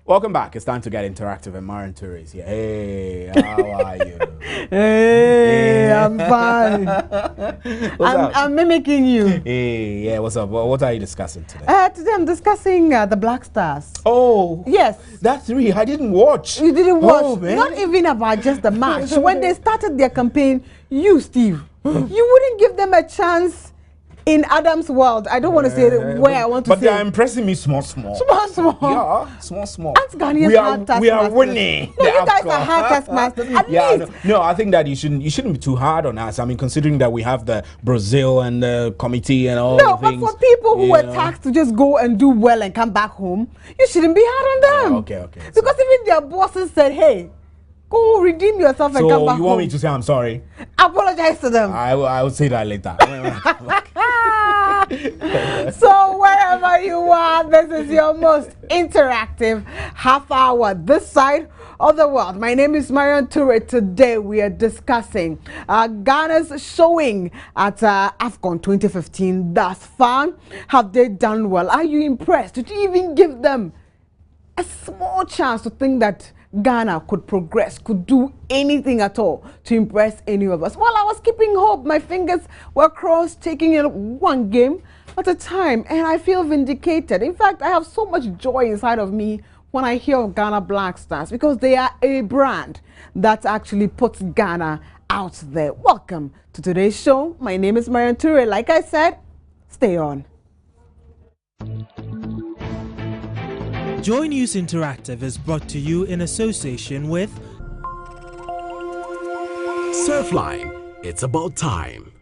Welcome back. It's time to get interactive, and Marian Toure is here. Hey, how are you? Hey, I'm fine. I'm mimicking you. Hey, yeah, what's up? What are you discussing today? Today I'm discussing the Black Stars. Oh, yes. That's three. I didn't watch. You didn't watch? Oh, man. Not even about just the match. When they started their campaign, you, Steve, you wouldn't give them a chance. In Adam's world, I don't want to say where I want to say. But they are impressing me small. Yeah, small. Ask Ghanaians we are winning. No, you guys are hard taskmasters. At least. No, I think that you shouldn't be too hard on us. I mean, considering that we have the Brazil and the committee and all the things. No, but for people who were tasked to just go and do well and come back home, you shouldn't be hard on them. Okay. Because even their bosses said, hey, go redeem yourself and come back home. So you want me to say I'm sorry? Apologize to them. I will say that later. So wherever you are, this is your most interactive half hour this side of the world. My name is Marian Toure. Today we are discussing Ghana's showing at AFCON 2015 thus far. Have they done well? Are you impressed? Did you even give them a small chance to think that Ghana could progress, could do anything at all to impress any of us? Well, I was keeping hope. My fingers were crossed, taking it one game at a time, and I feel vindicated. In fact, I have so much joy inside of me when I hear of Ghana Black Stars, because they are a brand that actually puts Ghana out there. Welcome to today's show. My name is Marian Toure. Like I said, stay on. Joy News Interactive is brought to you in association with Surfline. It's about time.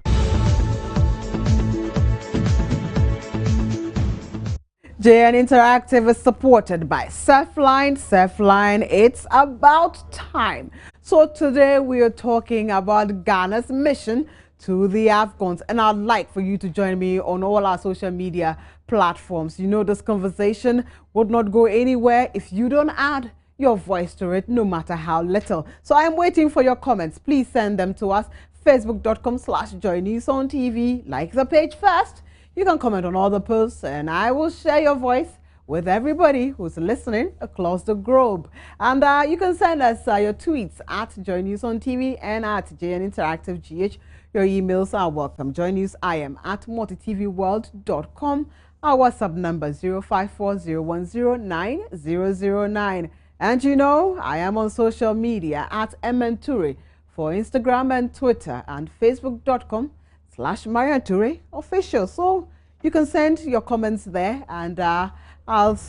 JN Interactive is supported by Surfline. Surfline, it's about time. So today we are talking about Ghana's mission to the AFCONs, and I'd like for you to join me on all our social media platforms. You know, this conversation would not go anywhere if you don't add your voice to it, no matter how little. So I'm waiting for your comments. Please send them to us. Facebook.com/JoyNewsOnTV. Like the page first. You can comment on all the posts, and I will share your voice with everybody who's listening across the globe. And you can send us your tweets at Joy News on TV and at JN Interactive GH. Your emails are welcome. Joy News IM at multitvworld.com. Our WhatsApp number 0540109009. And you know, I am on social media at MN Toure for Instagram and Twitter, and Facebook.com/Marian Toure official. So you can send your comments there, and I'll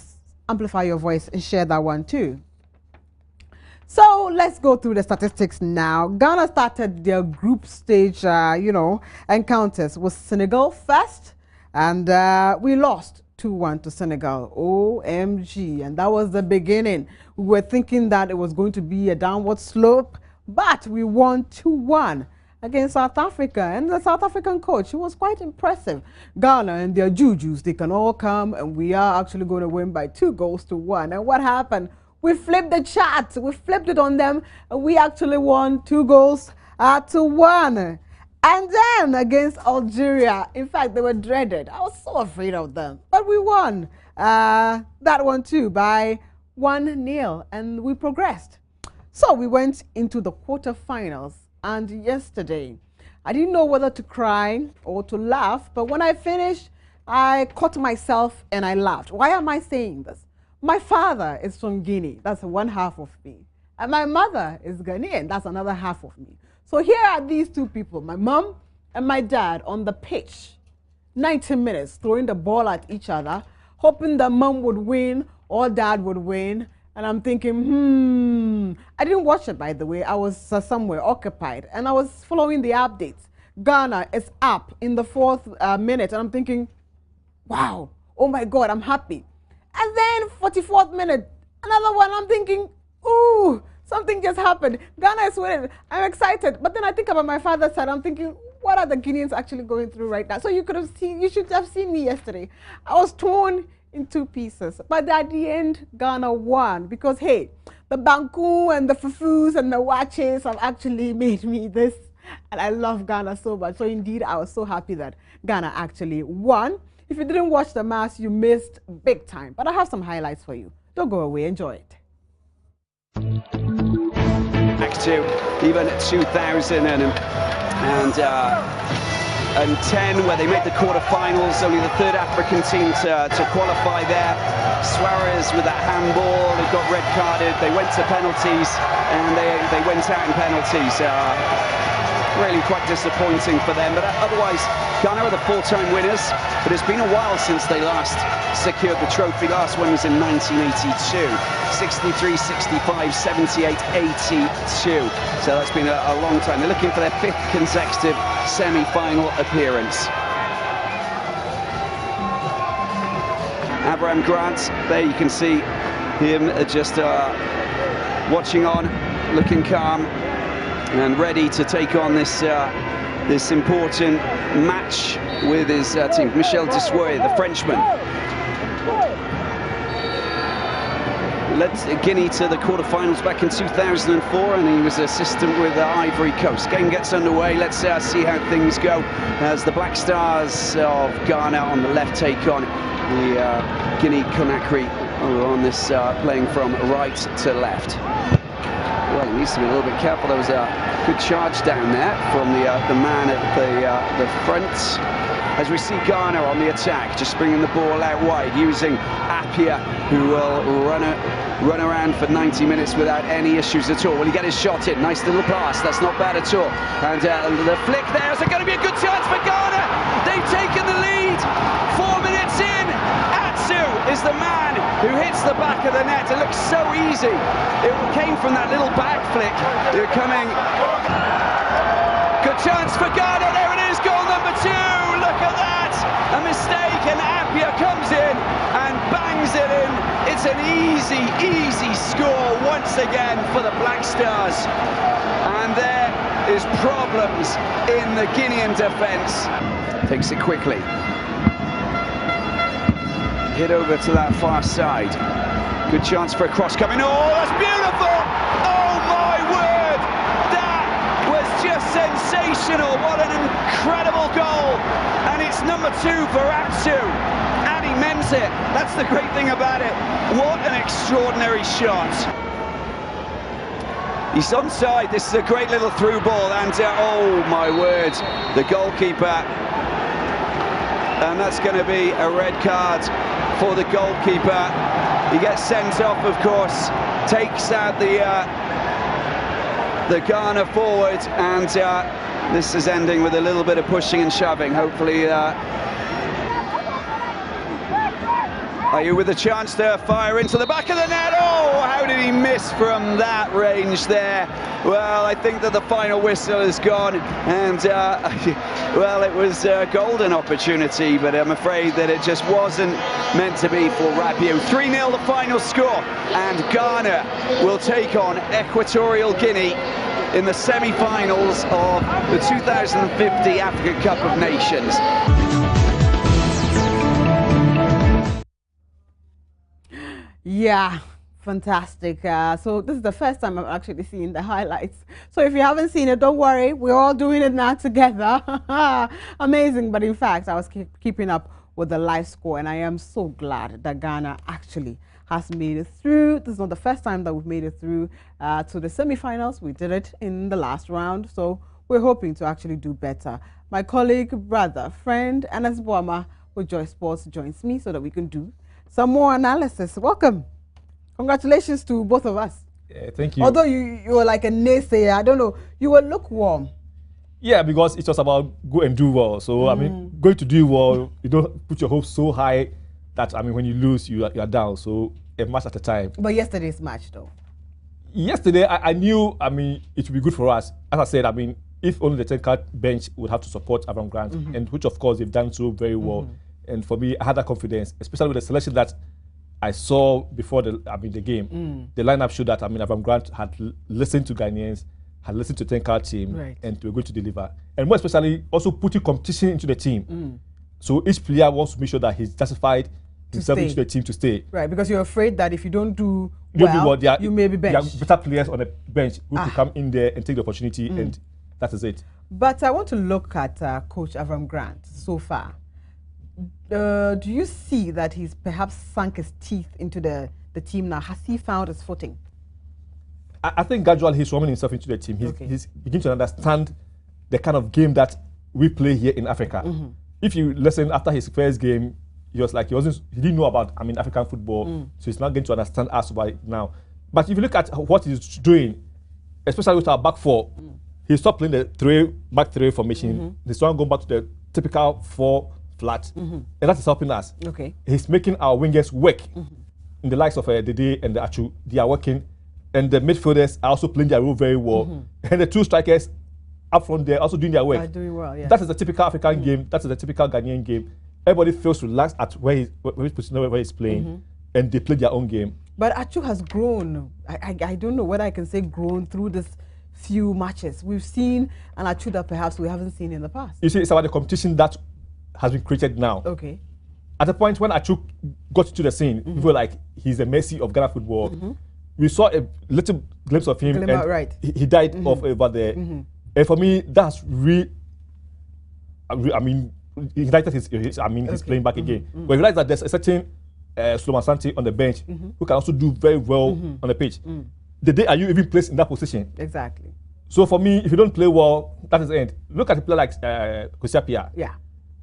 amplify your voice and share that one too. So let's go through the statistics now. Ghana started their group stage, encounters with Senegal first, and we lost 2-1 to Senegal. OMG. And that was the beginning. We were thinking that it was going to be a downward slope, but we won 2-1 against South Africa, and the South African coach, he was quite impressive. Ghana and their jujus, they can all come, and we are actually going to win by 2-1. And what happened? We flipped the chart. We flipped it on them, and we actually won 2-1. And then against Algeria, in fact, they were dreaded. I was so afraid of them, but we won that one too by 1-0, and we progressed. So we went into the quarterfinals. And yesterday, I didn't know whether to cry or to laugh, but when I finished, I caught myself and I laughed. Why am I saying this? My father is from Guinea. That's one half of me. And my mother is Ghanaian. That's another half of me. So here are these two people, my mom and my dad, on the pitch, 90 minutes, throwing the ball at each other, hoping that mom would win or dad would win. And I'm thinking, I didn't watch it, by the way. I was somewhere occupied, and I was following the updates. Ghana is up in the 4th minute, and I'm thinking, wow, oh my God, I'm happy. And then 44th minute, another one, I'm thinking, ooh, something just happened. Ghana is winning. I'm excited. But then I think about my father's side. I'm thinking, what are the Guineans actually going through right now? So you should have seen me yesterday. I was torn in 2 pieces, but at the end Ghana won, because hey, the banku and the fufus and the watches have actually made me this, and I love Ghana so much. So indeed, I was so happy that Ghana actually won. If you didn't watch the match, you missed big time, but I have some highlights for you. Don't go away, enjoy it. Back to even 2010, where they made the quarterfinals, only the third African team to qualify there. Suarez with that handball, they got red carded, they went to penalties, and they went out in penalties. Really quite disappointing for them, but otherwise Ghana are the four-time winners, but it's been a while since they last secured the trophy. Last one was in 1982, 63, 65, 78, 82. So that's been a long time. They're looking for their fifth consecutive semi-final appearance. Abraham Grant, there you can see him just watching on, looking calm and ready to take on this this important match with his team. Michel Desuoye, the Frenchman, led Guinea to the quarterfinals back in 2004, and he was assistant with Ivory Coast. Game gets underway. Let's see how things go as the Black Stars of Ghana on the left take on the Guinea-Conakry on this playing from right to left. Well, he needs to be a little bit careful. There was a good charge down there from the man at the front. As we see Ghana on the attack, just bringing the ball out wide, using Appiah, who will run around for 90 minutes without any issues at all. Will he get his shot in? Nice little pass. That's not bad at all. And the flick there. Is it going to be a good chance for Ghana? They've taken the lead. 4 minutes in. Atsu is the man who hits the back of the net. It looks so easy. It came from that little back flick. They're coming. Good chance for Ghana. There it is. Goal number 2. Look at that. A mistake, and Appiah comes in and bangs it in. It's an easy, easy score once again for the Black Stars. And there is problems in the Guinean defence. Takes it quickly. Hit over to that far side. Good chance for a cross coming. Oh, that's beautiful! Oh my word! That was just sensational. What an incredible goal. And it's number 2 for Atsu. And he meant it. That's the great thing about it. What an extraordinary shot. He's onside. This is a great little through ball. And oh my word, the goalkeeper. And that's going to be a red card for the goalkeeper. He gets sent off, of course, takes out the Ghana forward, and this is ending with a little bit of pushing and shoving. Hopefully, are you with a chance to fire into the back of the net? Oh, how did he miss from that range there? Well, I think that the final whistle is gone, and well, it was a golden opportunity, but I'm afraid that it just wasn't meant to be for Rabiot. 3-0 the final score, and Ghana will take on Equatorial Guinea in the semi-finals of the 2050 African Cup of Nations. Yeah, fantastic. So this is the first time I'm actually seeing the highlights. So if you haven't seen it, don't worry. We're all doing it now together. Amazing. But in fact, I was keeping up with the live score, and I am so glad that Ghana actually has made it through. This is not the first time that we've made it through to the semi-finals. We did it in the last round, so we're hoping to actually do better. My colleague, brother, friend, Anas Boama with Joy Sports joins me so that we can do some more analysis. Welcome. Congratulations to both of us. Yeah, thank you. Although you were like a naysayer, I don't know, you were lukewarm. Yeah, because it was about go and do well. So, I mean, going to do well, you don't put your hopes so high that, I mean, when you lose, you are down. So, a match at a time. But yesterday's match, though. Yesterday, I knew, I mean, it would be good for us. As I said, I mean, if only the 10-card bench would have to support Avram Grant, and which, of course, they've done so very well. And for me, I had that confidence, especially with the selection that I saw before the game. The lineup showed that, I mean, Avram Grant had listened to Ghanaians, had listened to the 10-card team, and they were going to deliver. And more especially, also putting competition into the team. So each player wants to make sure that he's justified himself into the team to stay. Right, because you're afraid that if you don't do well, you may be benched. There are better players on the bench who could come in there and take the opportunity, and that is it. But I want to look at Coach Avram Grant so far. Do you see that he's perhaps sunk his teeth into the the team now? Has he found his footing? I think gradually he's warming himself into the team. He's beginning to understand the kind of game that we play here in Africa. If you listen after his first game, he was like he didn't know about African football, so he's not going to understand us right now. But if you look at what he's doing, especially with our back four, he stopped playing the back three formation. He's not going back to the typical 4 flat, and that is helping us. Okay, he's making our wingers work. In the likes of Dede and the Achu, they are working, and the midfielders are also playing their role very well, and the 2 strikers up front there also doing their work. They're doing well, yeah. That is the typical African game. That is the typical Ghanaian game. Everybody feels relaxed at where he's playing, and they play their own game. But Achu has grown. I don't know whether I can say grown through this few matches. We've seen an Achu that perhaps we haven't seen in the past. You see, it's about the competition that has been created now. Okay. At the point when Achu got to the scene, people were like, he's the Messi of Ghana football. We saw a little glimpse of him, and he died off over there. And for me, that's really, he ignited his playing back again. But you realize that there's a certain Sloman Santi on the bench who can also do very well on the pitch. The day are you even placed in that position? Exactly. So for me, if you don't play well, that is the end. Look at a player like Kosiapia. Yeah.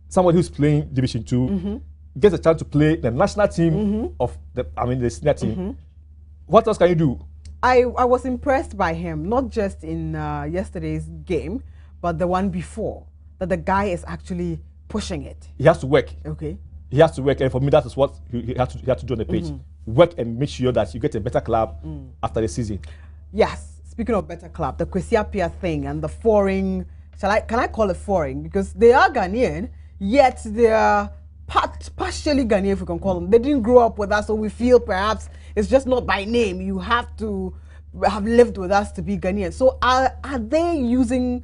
Somebody who's playing Division 2 gets a chance to play the national team of the senior team. What else can you do? I was impressed by him, not just in yesterday's game, but the one before, that the guy is actually pushing it. He has to work. Okay. He has to work, and for me, that is what he has to do on the pitch. Work and make sure that you get a better club after the season. Yes. Speaking of better club, the Kwesiapia thing and the foreign, can I call it foreign? Because they are Ghanaian, yet they are partially Ghanaian, if we can call them. They didn't grow up with us, so we feel perhaps it's just not by name. You have to have lived with us to be Ghanaian. So are they using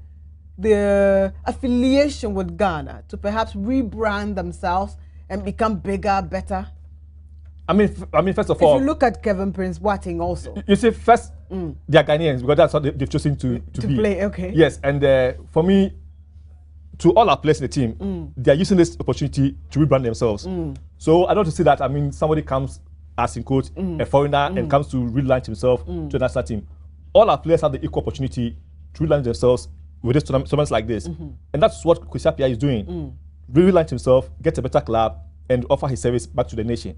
the affiliation with Ghana to perhaps rebrand themselves and become bigger, better? I mean, first of all, if you look at Kevin Prince Boateng also. You see, first, they are Ghanaians because that's what they've chosen to be. Play, okay. Yes, and for me, to all our players in the team, they are using this opportunity to rebrand themselves. So I don't see that, somebody comes as in quote, a foreigner and comes to relaunch himself to the national team. All our players have the equal opportunity to relaunch themselves with this tournaments like this. And that's what Kwesiapia is doing. Relaunch himself, get a better club, and offer his service back to the nation.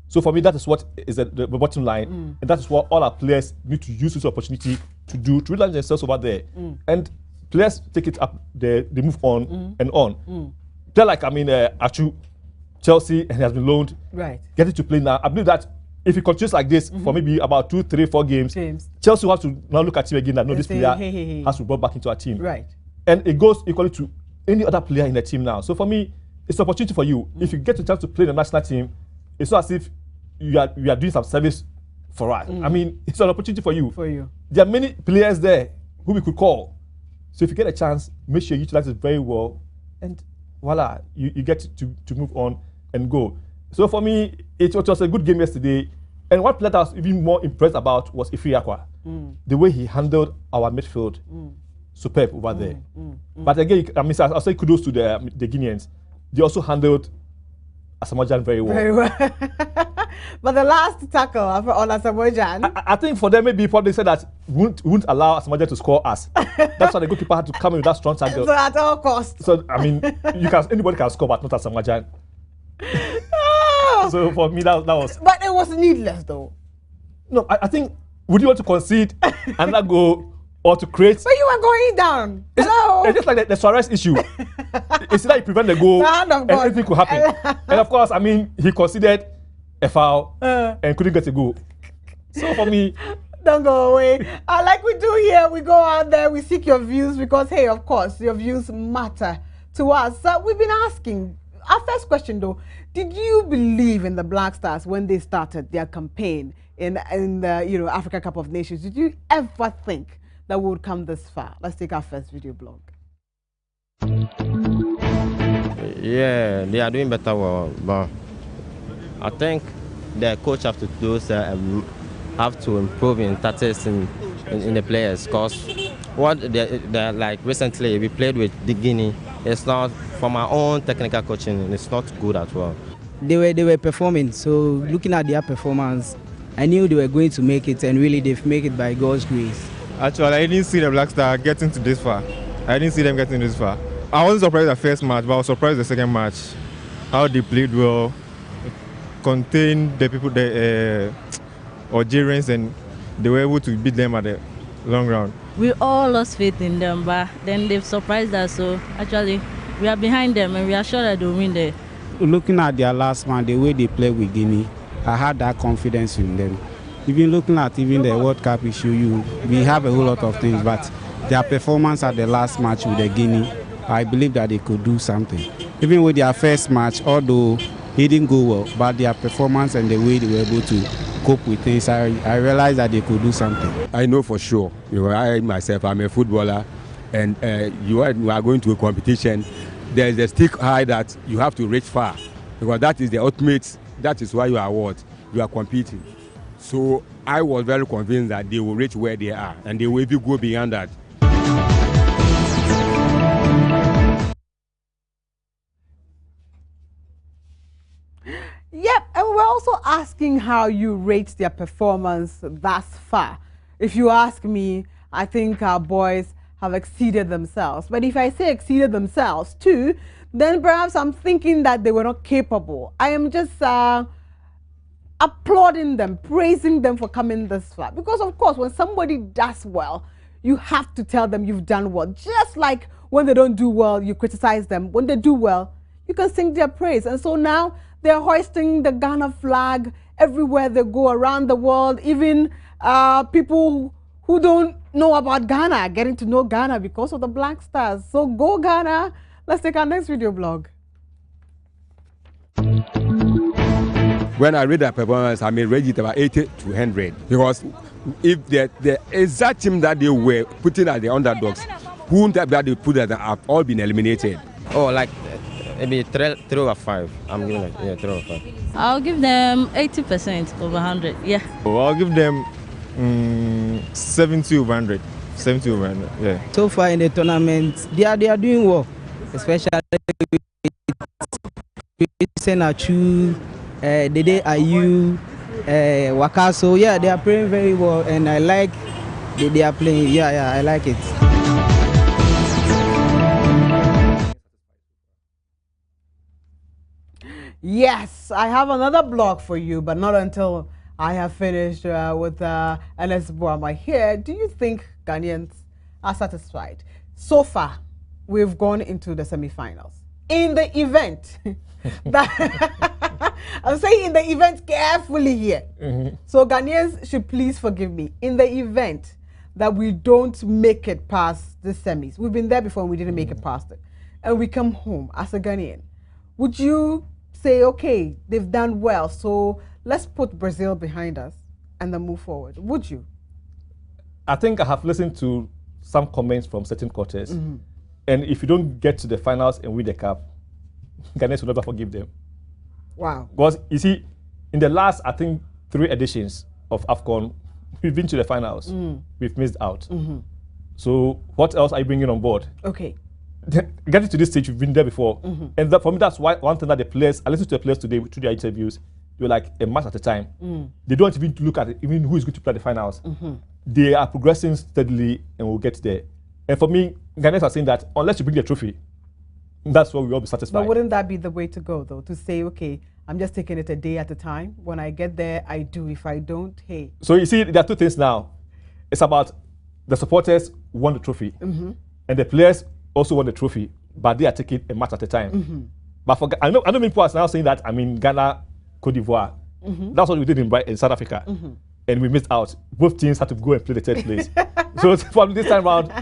So for me, that is what is the bottom line. And that is what all our players need to use this opportunity to do, to relaunch themselves over there. And players take it up, they move on and on. They're like, Achu, Chelsea, and he has been loaned. Right. Getting to play now. I believe that if he continues like this for maybe about 2, 3, 4 games, Chelsea will have to now look at him again that no, this player has to be brought back into our team. Right. And it goes equally to any other player in the team now. So for me, it's an opportunity for you. If you get the chance to play in the national team, it's not as if you are doing some service for us. It's an opportunity for you. There are many players there who we could call. So if you get a chance, make sure you utilize it very well, and voila, you get to move on and go. So for me, it was a good game yesterday. And one player that I was even more impressed about was Ifriakwa. The way he handled our midfield, superb over there. But again, I'll say kudos to the Guineans. They also handled Asamoah very well. Very well. But the last tackle on Asamoah, I think for them, maybe they said that wouldn't allow Asamoah to score us. That's why the goalkeeper had to come in with that strong tackle. So at all costs. So anybody can score, but not Asamoah. So for me, that was. But it was needless, though. No, I think would you want to concede another goal or to create? But you were going down. It's just like the Suarez issue. It's like you prevent the goal and anything could happen. And of course, he considered a foul and couldn't get a goal. So for me, don't go away. Like we do here, we go out there, we seek your views because, hey, of course, your views matter to us. We've been asking. Our first question, though, did you believe in the Black Stars when they started their campaign in the Africa Cup of Nations? Did you ever think that we would come this far? Let's take our first video blog. Yeah, they are doing better well, but I think the coach have to improve in tactics in the players, because what they like recently we played with the Guinea. It's not from our own technical coaching. It's not good at all. They were performing. So looking at their performance, I knew they were going to make it, and really they've made it by God's grace. Actually, I didn't see the Black Star getting to this far. I didn't see them getting this far. I wasn't surprised the first match, but I was surprised the second match. How they played well, contained the people, the Algerians, and they were able to beat them at the long round. We all lost faith in them, but then they've surprised us. So actually, we are behind them, and we are sure that they'll win there. Looking at their last match, the way they played with Guinea, I had that confidence in them. Even looking at the World Cup issue, we have a whole lot of things, but their performance at the last match with the Guinea, I believe that they could do something. Even with their first match, although it didn't go well, but their performance and the way they were able to cope with things, I realized that they could do something. I know for sure. I myself, I'm a footballer, and you are going to a competition. There is a stick high that you have to reach far, because that is the ultimate. That is why you are what you are competing. So I was very convinced that they will reach where they are, and they will even go beyond that. Yep, and we're also asking how you rate their performance thus far. If you ask me, I think our boys have exceeded themselves. But if I say exceeded themselves too, then perhaps I'm thinking that they were not capable. I am just applauding them, praising them for coming this far. Because of course, when somebody does well, you have to tell them you've done well. Just like when they don't do well, you criticize them. When they do well, you can sing their praise. And so now they're hoisting the Ghana flag everywhere they go around the world. Even people who don't know about Ghana are getting to know Ghana because of the Black Stars. So go Ghana. Let's take our next video blog. When I read that performance, I may rate it about 80 to 100. Because if the exact team that they were putting as the underdogs, whom that they put as have all been eliminated. Oh, like maybe 3 over 5. I'm giving it, 3 over 5. I'll give them 80% over 100. Yeah. Oh, I'll give them 70 over 100. 70 over 100, yeah. So far in the tournament, they are doing well, especially with Senachu, Dede Ayu, Wakaso. Yeah, they are playing very well, and I like they are playing. Yeah, I like it. Yes, I have another blog for you, but not until I have finished with NS Boama here. Do you think Ghanaians are satisfied? So far, we've gone into the semi-finals. In the event, that I'm saying in the event carefully here. So Ghanaians should please forgive me. In the event that we don't make it past the semis, we've been there before and we didn't make it past it, and we come home as a Ghanaian, would you say, okay, they've done well, so let's put Brazil behind us and then move forward? Would you? I think I have listened to some comments from certain quarters, and if you don't get to the finals and win the cup, Ghanaians will never forgive them. Wow. Because you see, in the last, I think, 3 editions of AFCON, we've been to the finals. We've missed out. So what else are you bringing on board? Okay. Getting to this stage, we've been there before. And that, for me, that's why one thing that the players, I listened to the players today through their interviews, they were like a match at a time. They don't even look at even who is going to play the finals. They are progressing steadily and will get there. And for me, Ghanaians are saying that unless you bring the trophy, that's what we all be satisfied. But wouldn't that be the way to go, though? To say, okay, I'm just taking it a day at a time. When I get there, I do. If I don't, hey. So you see, there are 2 things now. It's about the supporters won the trophy, and the players also won the trophy, but they are taking a match at a time. But for I know many people are now saying that, I mean, Ghana, Cote d'Ivoire, that's what we did in South Africa, and we missed out. Both teams had to go and play the 3rd place. So for this time around,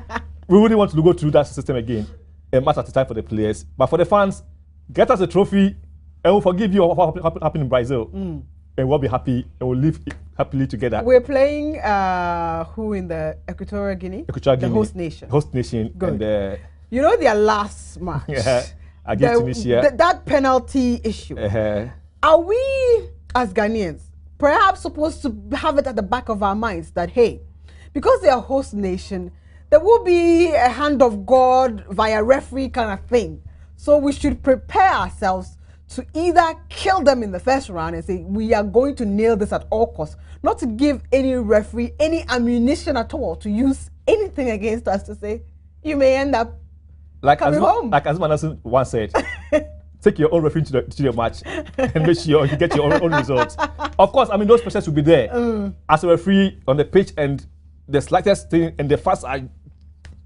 we wouldn't want to go through that system again. A match at a time for the players, but for the fans, get us a trophy, and we'll forgive you what happened in Brazil, and we'll be happy, and we'll live happily together. We're playing who in the Equatorial Guinea? The host nation. Host nation. Good. And, you know their last match. Against Tunisia. That penalty issue. Are we, as Ghanaians, perhaps supposed to have it at the back of our minds that, hey, because they are host nation, there will be a hand of God via referee kind of thing. So we should prepare ourselves to either kill them in the first round and say, we are going to nail this at all costs, not to give any referee any ammunition at all to use anything against us to say, you may end up coming home. Like as Anderson once said, take your own referee to the match and make sure you get your own results. Of course, I mean, those pressures will be there. As a referee on the pitch and the slightest thing and the fans are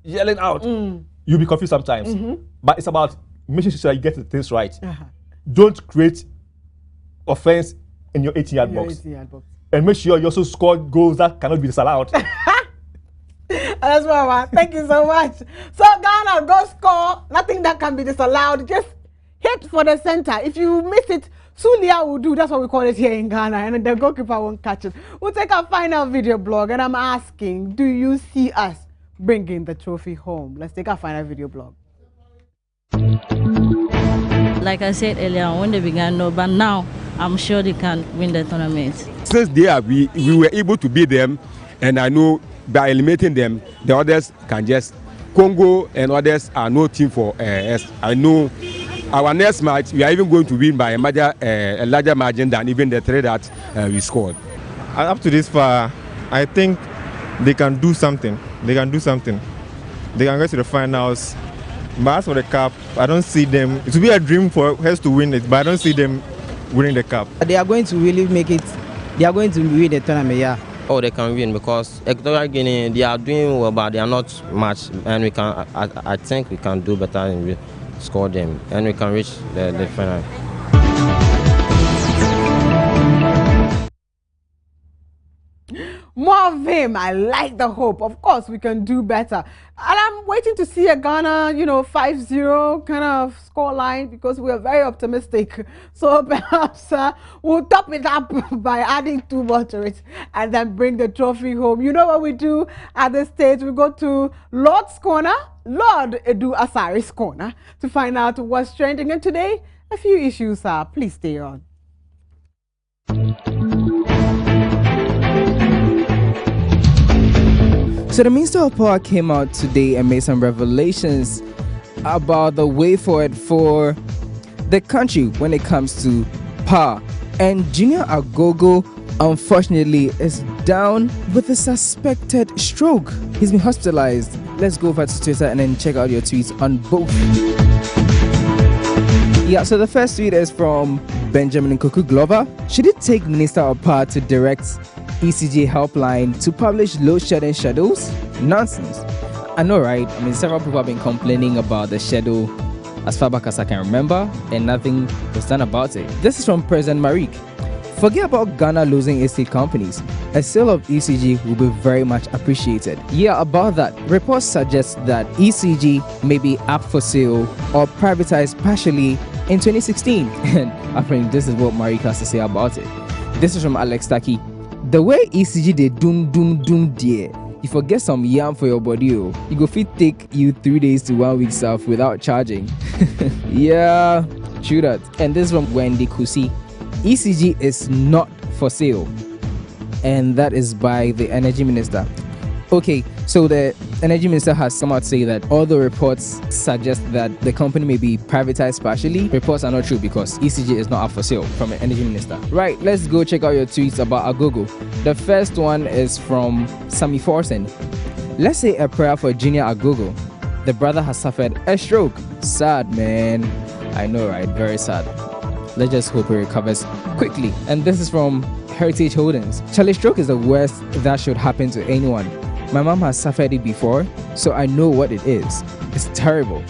yelling out, you'll be confused sometimes. But it's about making sure you get the things right. Don't create offense in your 18-yard box. And make sure you also score goals that cannot be disallowed. That's right. Thank you so much. So Ghana, go score. Nothing that can be disallowed. Just hit for the center. If you miss it, Sulia will do. That's what we call it here in Ghana. And the goalkeeper won't catch it. We'll take our final video blog. And I'm asking, do you see us bringing the trophy home? Let's take our final video blog. Like I said earlier, when they began, no, but now I'm sure they can win the tournament. Since we were able to beat them, and I know by eliminating them, the others can just Congo and others are no team for us. I know our next match we are even going to win by a larger margin than even the 3 that we scored. Up to this far, I think they can do something. They can do something. They can go to the finals. But as for the cup, I don't see them. It will be a dream for us to win it, but I don't see them winning the cup. They are going to really make it. They are going to win the tournament, yeah. Oh, they can win because Equatorial Guinea, they are doing well, but they are not much, and we can. I think we can do better and score them, and we can reach the final. More of him. I like the hope. Of course, we can do better. And I'm waiting to see a Ghana, 5-0 kind of scoreline because we are very optimistic. So perhaps we'll top it up by adding 2 more to it and then bring the trophy home. You know what we do at this stage? We go to Lord's Corner, Lord Edu Asare's Corner, to find out what's trending. And today, a few issues are. Please stay on. So the Minister of Power came out today and made some revelations about the way forward for the country when it comes to power. And Junior Agogo, unfortunately, is down with a suspected stroke. He's been hospitalized. Let's go over to Twitter and then check out your tweets on both. Yeah, so the first tweet is from Benjamin Nkoku Glover. Should it take Minister of Power to direct ECG helpline to publish load shedding schedules? Nonsense. I know, right? I mean, several people have been complaining about the schedule as far back as I can remember, and nothing was done about it. This is from President Marik. Forget about Ghana losing estate companies. A sale of ECG will be very much appreciated. Yeah, about that, reports suggest that ECG may be up for sale or privatized partially in 2016. And I think this is what Marik has to say about it. This is from Alex Taki. The way ECG they doom dear. You forget some yam for your body, you go fit take you 3 days to 1 week south without charging. Yeah, true that. And this is from Wendy Kusi. ECG is not for sale, and that is by the Energy Minister. Okay, so the Energy Minister has come out to say that all the reports suggest that the company may be privatized partially. Reports are not true because ECG is not up for sale from the Energy Minister. Right, let's go check out your tweets about Agogo. The first one is from Sammy Forsen. Let's say a prayer for Junior Agogo. The brother has suffered a stroke. Sad, man. I know, right? Very sad. Let's just hope he recovers quickly. And this is from Heritage Holdings. Charlie, stroke is the worst that should happen to anyone. My mom has suffered it before, so I know what it is. It's terrible.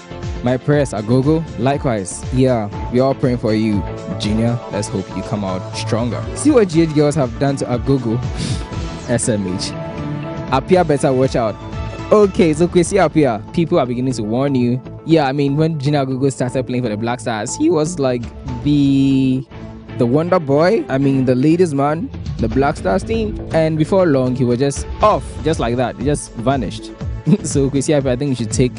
My prayers are Agogo. Likewise, yeah, we're all praying for you, Junior. Let's hope you come out stronger. See what GH girls have done to Agogo. SMH. Apia better watch out. Okay, so Kwesi Apia, people are beginning to warn you. Yeah, I mean, when Junior Agogo started playing for the Black Stars, he was like the wonder boy. I mean, the ladies' man, the Black Stars team. And before long, he was just off, just like that. He just vanished. So Kwesi Apia, I think you should take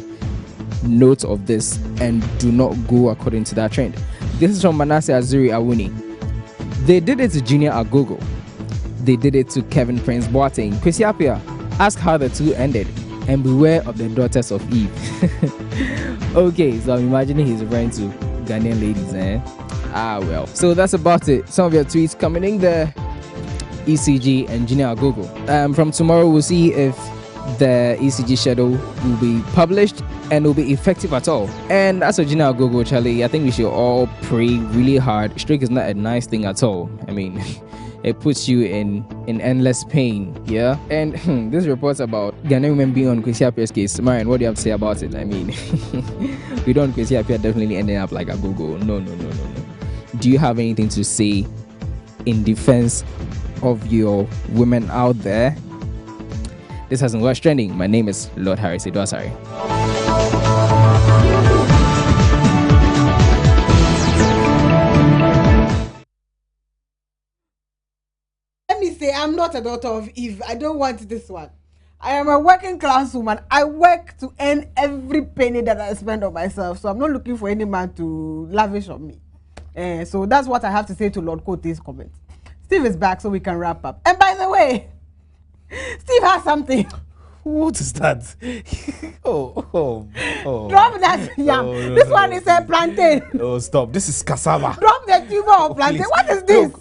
note of this and do not go according to that trend. This is from Manasseh Azuri Awuni. They did it to Junior Agogo. They did it to Kevin Prince Boateng. Kwesi Apia, ask how the two ended and beware of the daughters of Eve. Okay, so I'm imagining he's referring to Ghanaian ladies, well. So that's about it. Some of your tweets coming in there. ECG and Junior Agogo. From tomorrow, we'll see if the ECG schedule will be published and will be effective at all. And as a Junior Agogo, Charlie, I think we should all pray really hard. Stroke is not a nice thing at all. I mean, it puts you in endless pain, yeah? And this reports about Ghanaian women being on Kwesi Appiah's case. Marian, what do you have to say about it? I mean, we don't Kwesi Appiah definitely ending up like Agogo. No. Do you have anything to say in defense of your women out there? This hasn't What's Trending. My name is Lord Harris Edwasari. Let me say, I'm not a daughter of Eve. I don't want this one. I am a working class woman. I work to earn every penny that I spend on myself. So I'm not looking for any man to lavish on me. So that's what I have to say to Lord Kote's comment. Steve is back, so we can wrap up. And by the way, Steve has something. What is that? oh. Drop that yam. No, this one is a plantain. Oh, stop. This is cassava. Drop the tuber of plantain. Please. What is this?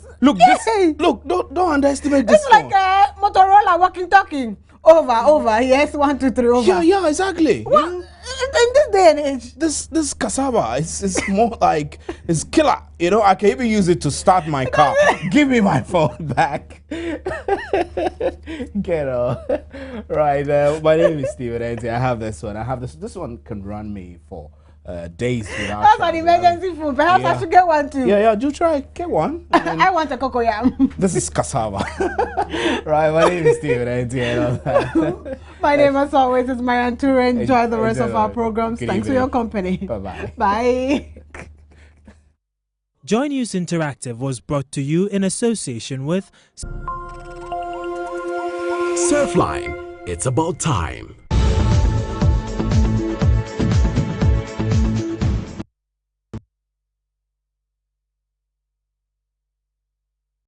Look, don't underestimate this. It's like a Motorola walking-talking. Over. Yes, 1, 2, 3, over. Yeah, exactly. What? In this day and age. This cassava is more like it's killer. You know, I can even use it to start my car. Give me my phone back. Get on. Right. My name is Steven Ente. I have this one. This one can run me for days without. That's an emergency food. Perhaps I should get one too. Yeah. Do try. Get one. I want a cocoyam. This is cassava. Right. My name is Steven Ente. My name, as always, is Marian Toure. Enjoy the rest of our programs. Thanks for your company. Bye-bye. Bye. Joy News Interactive was brought to you in association with Surfline, it's about time.